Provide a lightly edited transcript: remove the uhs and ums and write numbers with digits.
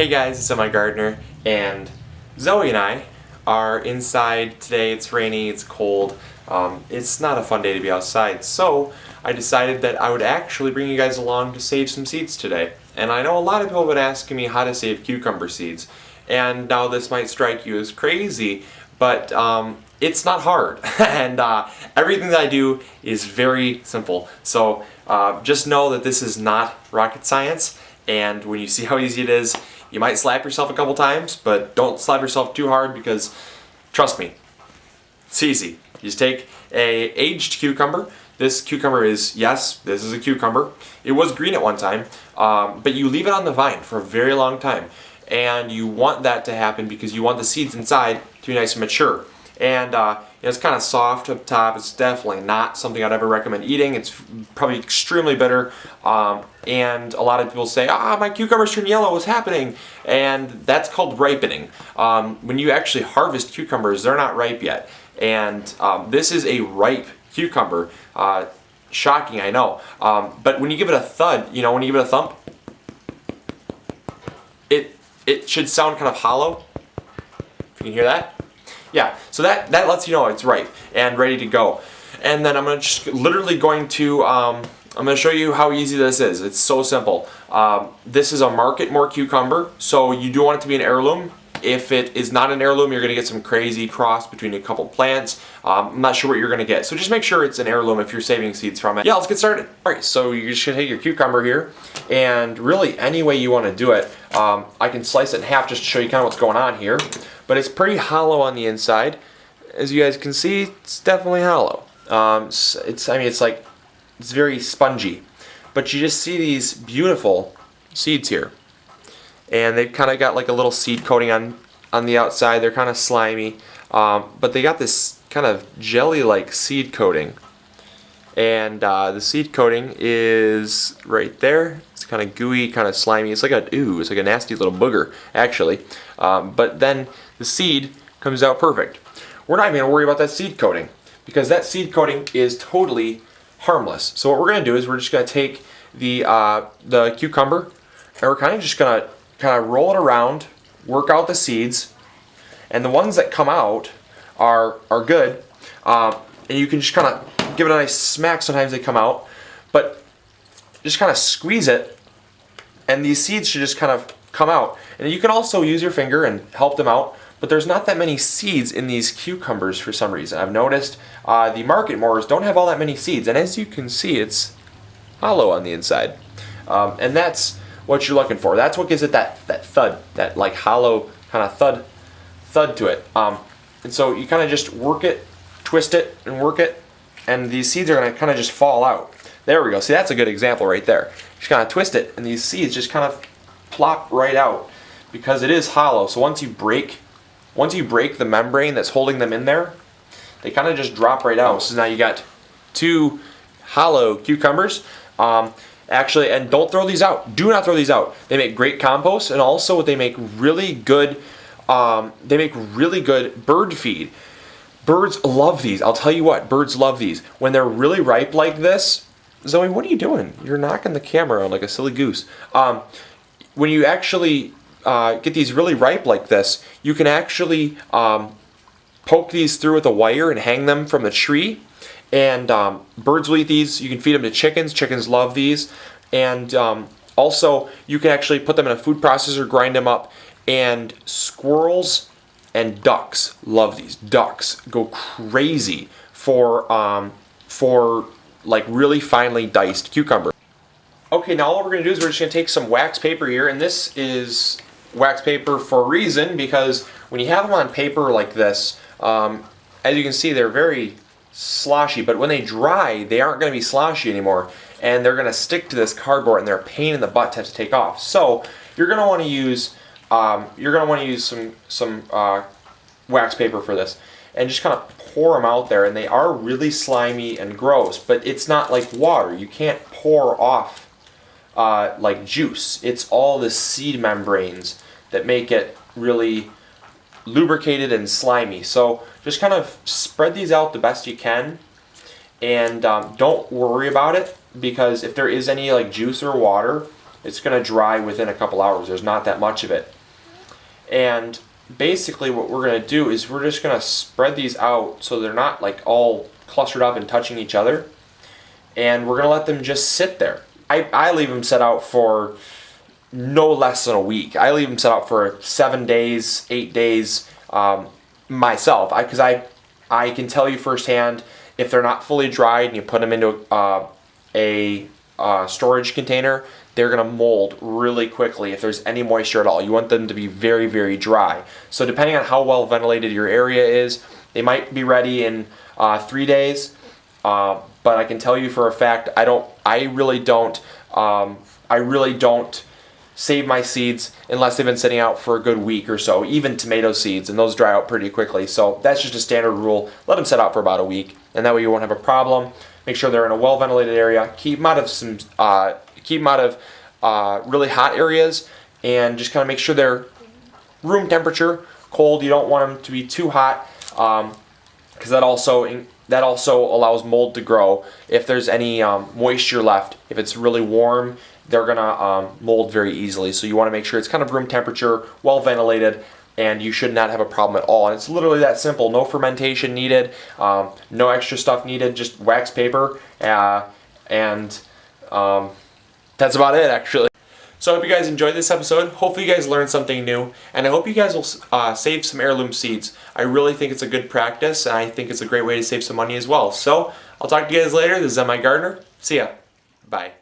Hey guys, it's MIgardener, and Zoe and I are inside today. It's rainy, it's cold, it's not a fun day to be outside, so I decided that I would actually bring you guys along to save some seeds today. And I know a lot of people have been asking me how to save cucumber seeds, and now this might strike you as crazy, but it's not hard, and everything that I do is very simple. So just know that this is not rocket science, and when you see how easy it is, you might slap yourself a couple times, but don't slap yourself too hard because, trust me, it's easy. You just take a aged cucumber. This cucumber is, yes, this is a cucumber. It was green at one time, but you leave it on the vine for a very long time. And you want that to happen because you want the seeds inside to be nice and mature. And it's kind of soft up top. It's definitely not something I'd ever recommend eating. It's probably extremely bitter. And a lot of people say, my cucumbers turn yellow, what's happening? And that's called ripening. When you actually harvest cucumbers, they're not ripe yet. And this is a ripe cucumber. Shocking, I know. But when you give it a thud, when you give it a thump, it should sound kind of hollow. If you can hear that. Yeah, so that lets you know it's ripe and ready to go. And then I'm going to show you how easy this is. It's so simple. This is a market more cucumber, so you do want it to be an heirloom. If it is not an heirloom, you're going to get some crazy cross between a couple plants. I'm not sure what you're going to get, so just make sure it's an heirloom if you're saving seeds from it. Yeah, let's get started. Alright, so you should take your cucumber here, and really any way you want to do it. I can slice it in half just to show you kind of what's going on here. But it's pretty hollow on the inside. As you guys can see, it's definitely hollow. It's very spongy. But you just see these beautiful seeds here. And they've kind of got like a little seed coating on the outside. They're kind of slimy. But they got this kind of jelly-like seed coating. And the seed coating is right there. It's kind of gooey, kind of slimy. It's like a nasty little booger, actually. But then the seed comes out perfect. We're not even going to worry about that seed coating because that seed coating is totally harmless. So what we're going to do is we're just going to take the cucumber and we're kind of just going to roll it around, work out the seeds, and the ones that come out are good. And you can just kind of give it a nice smack. Sometimes they come out, but just kind of squeeze it, and these seeds should just kind of come out. And you can also use your finger and help them out, but there's not that many seeds in these cucumbers for some reason. I've noticed the market mores don't have all that many seeds, and as you can see, it's hollow on the inside. And that's what you're looking for. That's what gives it that thud, that like hollow kind of thud to it. And so you kind of just work it, twist it, and work it, and these seeds are going to kind of just fall out. There we go. See, that's a good example right there. Just kind of twist it, and these seeds just kind of plop right out because it is hollow. So once you break the membrane that's holding them in there, they kind of just drop right out. So now you got two hollow cucumbers. Actually, and don't throw these out. Do not throw these out. They make great compost, and also they make really good bird feed. Birds love these. I'll tell you what, birds love these. When they're really ripe like this, Zoe, what are you doing? You're knocking the camera around like a silly goose. When you actually get these really ripe like this, you can actually poke these through with a wire and hang them from the tree. And birds will eat these. You can feed them to chickens. Chickens love these. And also, you can actually put them in a food processor, grind them up. And squirrels and ducks love these. Ducks go crazy for like really finely diced cucumber. Okay, now all we're going to do is we're just going to take some wax paper here, and this is wax paper for a reason, because when you have them on paper like this, as you can see, they're very sloshy, but when they dry, they aren't going to be sloshy anymore, and they're going to stick to this cardboard, and they're a pain in the butt to have to take off. So you're going to want to use some wax paper for this, and just kind of pour them out there, and they are really slimy and gross, but it's not like water. You can't pour off like juice. It's all the seed membranes that make it really lubricated and slimy. So just kind of spread these out the best you can, and don't worry about it, because if there is any like juice or water, it's going to dry within a couple hours. There's not that much of it. And basically what we're going to do is we're just going to spread these out so they're not like all clustered up and touching each other. And we're going to let them just sit there. I leave them set out for no less than a week. I leave them set out for 7 days, 8 days myself. Because I can tell you firsthand, if they're not fully dried and you put them into a storage container, they're going to mold really quickly if there's any moisture at all. You want them to be very, very dry. So depending on how well ventilated your area is, they might be ready in 3 days. But I can tell you for a fact, I really don't save my seeds unless they've been sitting out for a good week or so, even tomato seeds, and those dry out pretty quickly. So that's just a standard rule. Let them sit out for about a week, and that way you won't have a problem. Make sure they're in a well-ventilated area. Keep them out of really hot areas, and just kind of make sure they're room temperature, cold. You don't want them to be too hot, because that also allows mold to grow. If there's any moisture left, if it's really warm, they're gonna mold very easily. So you want to make sure it's kind of room temperature, well ventilated, and you should not have a problem at all. And it's literally that simple. No fermentation needed, no extra stuff needed, just wax paper, and that's about it actually. So I hope you guys enjoyed this episode. Hopefully you guys learned something new, and I hope you guys will save some heirloom seeds. I really think it's a good practice, and I think it's a great way to save some money as well. So I'll talk to you guys later. This is MIgardener. See ya. Bye.